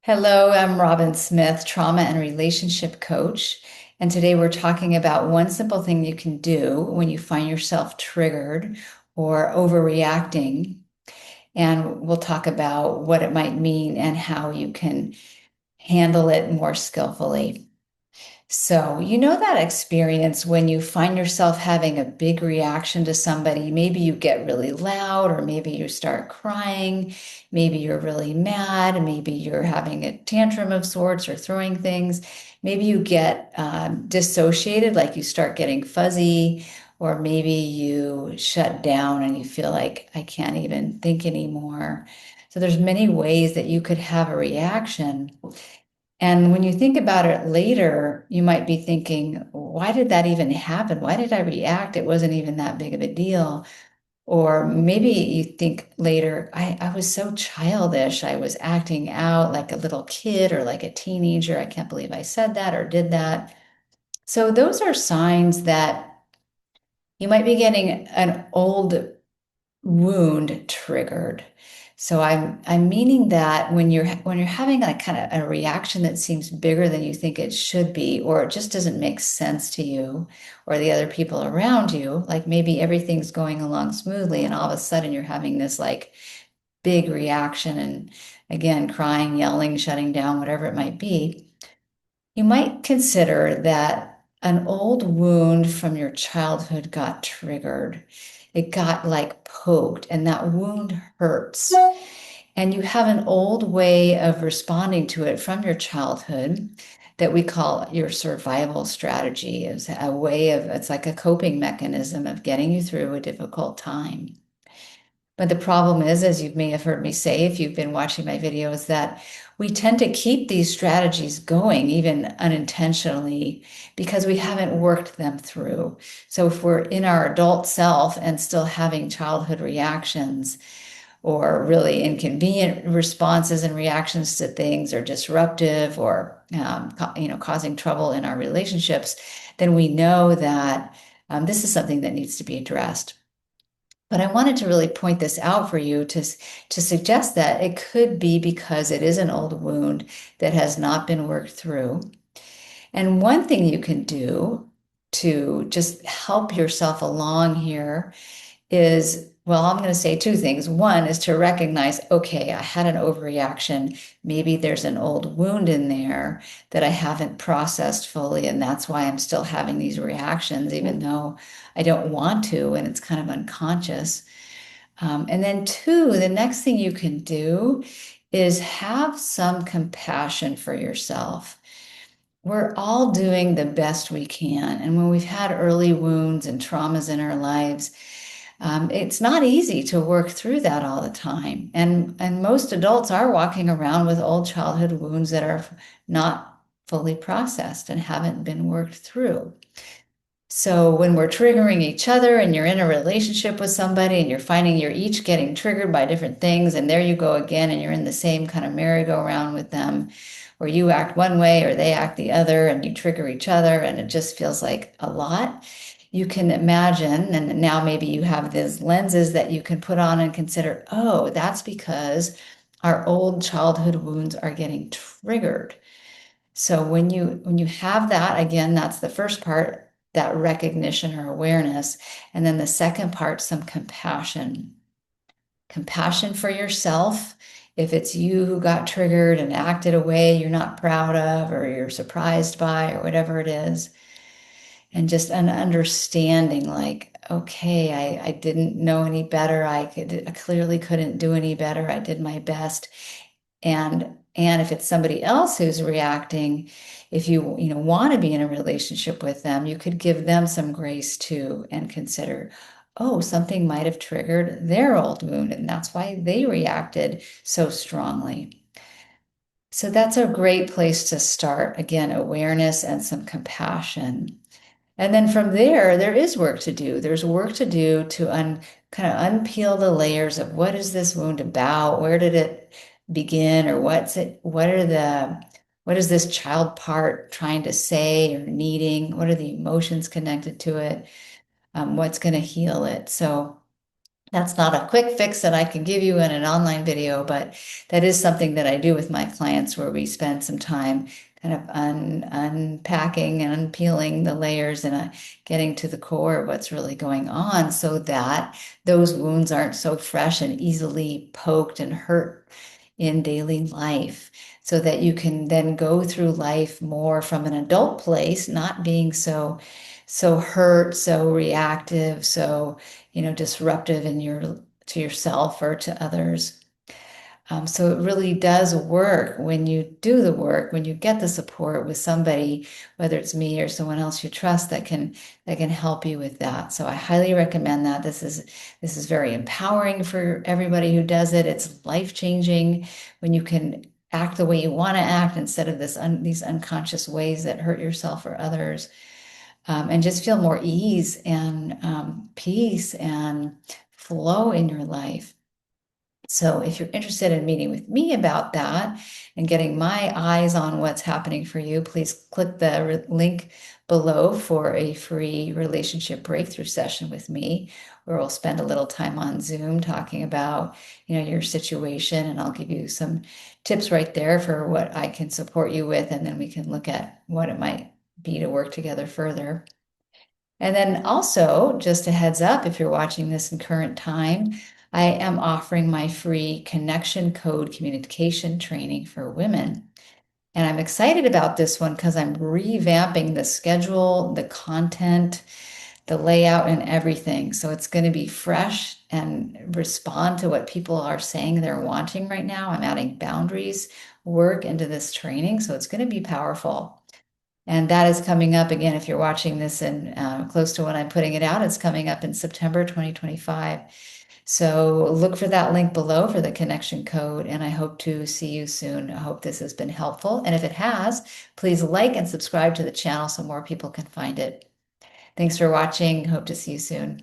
Hello, I'm Robin Smith, trauma and relationship coach. And today we're talking about one simple thing you can do when you find yourself triggered or overreacting. And we'll talk about what it might mean and how you can handle it more skillfully. So, you know that experience when you find yourself having a big reaction to somebody. Maybe you get really loud, or maybe you start crying. Maybe you're really mad. Maybe you're having a tantrum of sorts or throwing things. Maybe you get dissociated, like you start getting fuzzy, or maybe you shut down and you feel like I can't even think anymore. So there's many ways that you could have a reaction. And when you think about it later, you might be thinking, why did that even happen? Why did I react? It wasn't even that big of a deal. Or maybe you think later, I was so childish. I was acting out like a little kid or like a teenager. I can't believe I said that or did that. So those are signs that you might be getting an old wound triggered. So I'm meaning that when you're having like kind of a reaction that seems bigger than you think it should be, or it just doesn't make sense to you or the other people around you, like maybe everything's going along smoothly and all of a sudden you're having this like big reaction and again, crying, yelling, shutting down, whatever it might be, you might consider that an old wound from your childhood got triggered. It got like poked, and that wound hurts. And you have an old way of responding to it from your childhood that we call your survival strategy. It's a way of, it's like a coping mechanism of getting you through a difficult time. But the problem is, as you may have heard me say, if you've been watching my videos, that we tend to keep these strategies going, even unintentionally, because we haven't worked them through. So if we're in our adult self and still having childhood reactions or really inconvenient responses and reactions to things or disruptive or causing trouble in our relationships, then we know that this is something that needs to be addressed. But I wanted to really point this out for you to suggest that it could be because it is an old wound that has not been worked through. And one thing you can do to just help yourself along here is, well, I'm going to say two things. One is to recognize, okay, I had an overreaction. Maybe there's an old wound in there that I haven't processed fully, and that's why I'm still having these reactions, even though I don't want to, and it's kind of unconscious. And then two, the next thing you can do is have some compassion for yourself. We're all doing the best we can. And when we've had early wounds and traumas in our lives, it's not easy to work through that all the time. And most adults are walking around with old childhood wounds that are not fully processed and haven't been worked through. So when we're triggering each other and you're in a relationship with somebody and you're finding you're each getting triggered by different things, and there you go again, and you're in the same kind of merry-go-round with them, where you act one way or they act the other, and you trigger each other, and it just feels like a lot. You can imagine, and now maybe you have these lenses that you can put on and consider, oh, that's because our old childhood wounds are getting triggered. So when you have that, again, that's the first part, that recognition or awareness. And then the second part, some compassion. Compassion for yourself. If it's you who got triggered and acted a way you're not proud of or you're surprised by or whatever it is. And just an understanding like, okay, I didn't know any better. I clearly couldn't do any better. I did my best. And if it's somebody else who's reacting, if you want to be in a relationship with them, you could give them some grace too and consider, oh, something might have triggered their old wound, and that's why they reacted so strongly. So that's a great place to start. Again, awareness and some compassion. And then from there is work to do. There's work to do to kind of unpeel the layers of what is this wound about? Where did it begin? Or what is this child part trying to say or needing? What are the emotions connected to it? What's going to heal it? So That's not a quick fix that I can give you in an online video, but that is something that I do with my clients where we spend some time kind of unpacking and unpeeling the layers and getting to the core of what's really going on so that those wounds aren't so fresh and easily poked and hurt in daily life, so that you can then go through life more from an adult place, not being so hurt, so reactive, so disruptive in your to yourself or to others. So it really does work when you do the work, when you get the support with somebody, whether it's me or someone else you trust that can help you with that. So I highly recommend that. This is very empowering for everybody who does it. It's life-changing when you can act the way you want to act instead of these unconscious ways that hurt yourself or others, and just feel more ease and peace and flow in your life. So if you're interested in meeting with me about that and getting my eyes on what's happening for you, please click the link below for a free relationship breakthrough session with me, where we'll spend a little time on Zoom talking about, your situation, and I'll give you some tips right there for what I can support you with, and then we can look at what it might be to work together further. And then also, just a heads up, if you're watching this in current time, I am offering my free connection code communication training for women. And I'm excited about this one because I'm revamping the schedule, the content, the layout, and everything. So it's going to be fresh and respond to what people are saying they're wanting right now. I'm adding boundaries work into this training, so it's going to be powerful. And that is coming up again. If you're watching this and close to when I'm putting it out, it's coming up in September 2025. So look for that link below for the connection code, and I hope to see you soon. I hope this has been helpful. And if it has, please like and subscribe to the channel so more people can find it. Thanks for watching. Hope to see you soon.